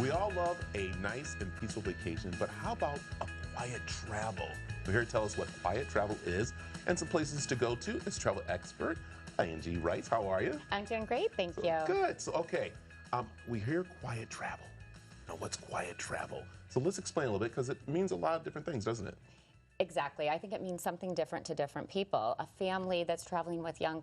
We all love a nice and peaceful vacation, but how about a quiet travel? We're here to tell us what quiet travel is and some places to go to is travel expert Angie Rice. How are you? I'm doing great, thank you. Good. So, okay, we hear quiet travel. Now, what's quiet travel? So let's explain a little bit because it means a lot of different things, doesn't it? Exactly. I think it means something different to different people. A family that's traveling with young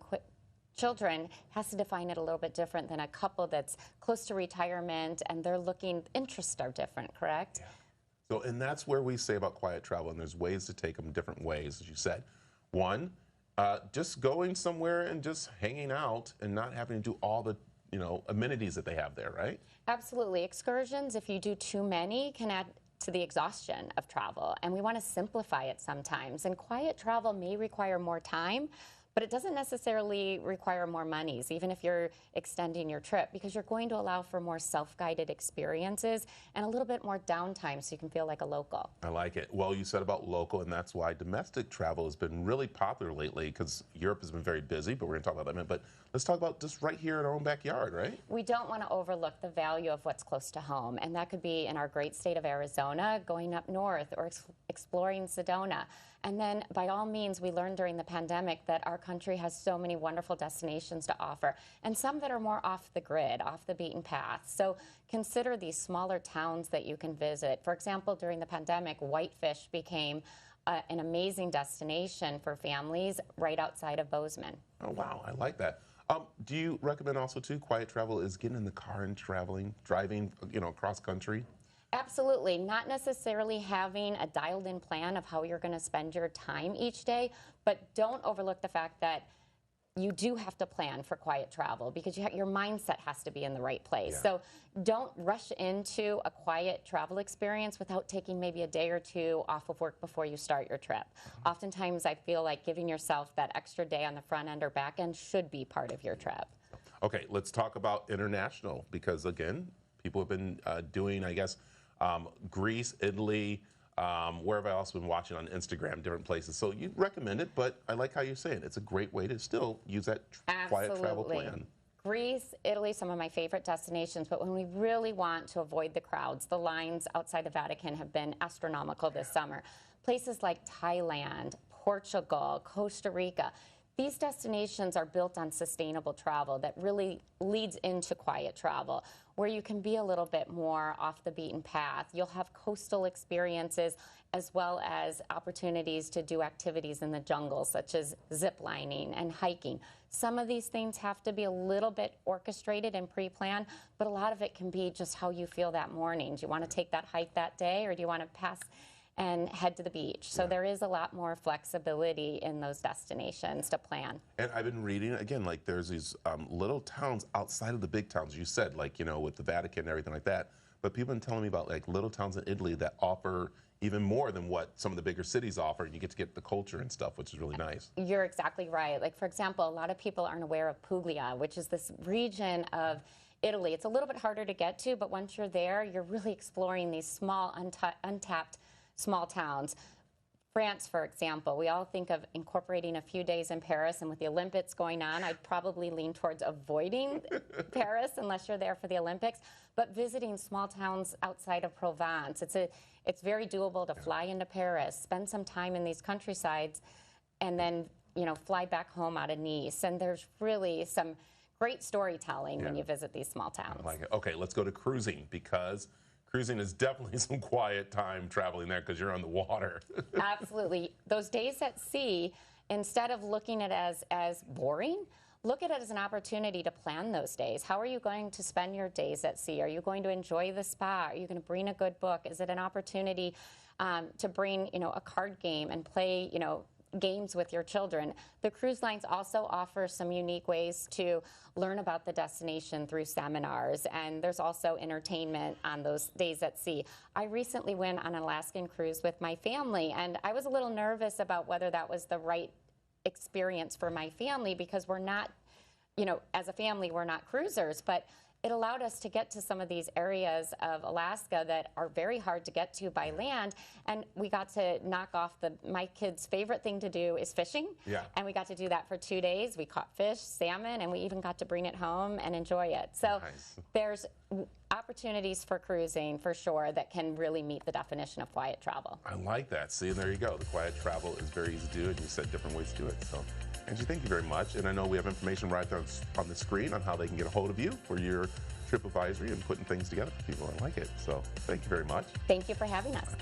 children has to define it a little bit different than a couple that's close to retirement and they're looking, interests are different, correct? Yeah. So, and that's where we say about quiet travel, and there's ways to take them different ways, as you said. One, just going somewhere and just hanging out and not having to do all the amenities that they have there, right? Absolutely. Excursions, if you do too many, can add to the exhaustion of travel, and we want to simplify it sometimes. And quiet travel may require more time, but it doesn't necessarily require more monies, even if you're extending your trip, because you're going to allow for more self-guided experiences and a little bit more downtime so you can feel like a local. I like it. Well, you said about local, and that's why domestic travel has been really popular lately, because Europe has been very busy, but we're going to talk about that in a minute. But let's talk about just right here in our own backyard, right? We don't want to overlook the value of what's close to home, and that could be in our great state of Arizona, going up north, or exploring Sedona. And then, by all means, we learned during the pandemic that our country has so many wonderful destinations to offer, and some that are more off the grid, off the beaten path. So consider these smaller towns that you can visit. For example, during the pandemic, Whitefish became an amazing destination for families right outside of Bozeman. Oh, wow. I like that. Do you recommend also, too, quiet travel is getting in the car and driving, across country? Absolutely. Not necessarily having a dialed-in plan of how you're going to spend your time each day, but don't overlook the fact that you do have to plan for quiet travel because your mindset has to be in the right place. Yeah. So don't rush into a quiet travel experience without taking maybe a day or two off of work before you start your trip. Oftentimes, I feel like giving yourself that extra day on the front end or back end should be part of your trip. Okay, let's talk about international because, again, people have been doing, I guess, Greece, Italy, where have I also been watching on Instagram, different places. So you recommend it, but I like how you're saying it's a great way to still use that quiet travel plan. Greece, Italy, some of my favorite destinations, but when we really want to avoid the crowds, the lines outside the Vatican have been astronomical this summer. Places like Thailand, Portugal, Costa Rica. These destinations are built on sustainable travel that really leads into quiet travel, where you can be a little bit more off the beaten path. You'll have coastal experiences as well as opportunities to do activities in the jungle, such as zip lining and hiking. Some of these things have to be a little bit orchestrated and pre-planned, but a lot of it can be just how you feel that morning. Do you want to take that hike that day, or do you want to pass and head to the beach? So there is a lot more flexibility in those destinations to plan. And I've been reading, again, like there's these little towns outside of the big towns, you said, like, with the Vatican and everything like that. But people have been telling me about like little towns in Italy that offer even more than what some of the bigger cities offer. And you get to get the culture and stuff, which is really nice. You're exactly right. Like, for example, a lot of people aren't aware of Puglia, which is this region of Italy. It's a little bit harder to get to, but once you're there, you're really exploring these small, untapped small towns. France, for example, we all think of incorporating a few days in Paris, and with the Olympics going on, I'd probably lean towards avoiding Paris unless you're there for the Olympics, but visiting small towns outside of Provence. It's very doable to fly into Paris, spend some time in these countrysides, and then fly back home out of Nice. And there's really some great storytelling when you visit these small towns. I like it. Okay, let's go to cruising, because cruising is definitely some quiet time traveling there because you're on the water. Absolutely. Those days at sea, instead of looking at it as boring, look at it as an opportunity to plan those days. How are you going to spend your days at sea? Are you going to enjoy the spa? Are you going to bring a good book? Is it an opportunity to bring, a card game and play, games with your children? The cruise lines also offer some unique ways to learn about the destination through seminars, and there's also entertainment on those days at sea. I recently went on an Alaskan cruise with my family, and I was a little nervous about whether that was the right experience for my family because we're not, as a family, we're not cruisers, but it allowed us to get to some of these areas of Alaska that are very hard to get to by land, and we got to knock off my kids' favorite thing to do is fishing. Yeah. And we got to do that for 2 days. We caught fish, salmon, and we even got to bring it home and enjoy it. So Nice. there's opportunities for cruising for sure that can really meet the definition of quiet travel. I like that. See, and there you go. The quiet travel is very easy to do, and you said different ways to do it. So, Angie, thank you very much. And I know we have information right there on the screen on how they can get a hold of you for your trip advisory and putting things together for people. I like it. So, thank you very much. Thank you for having us.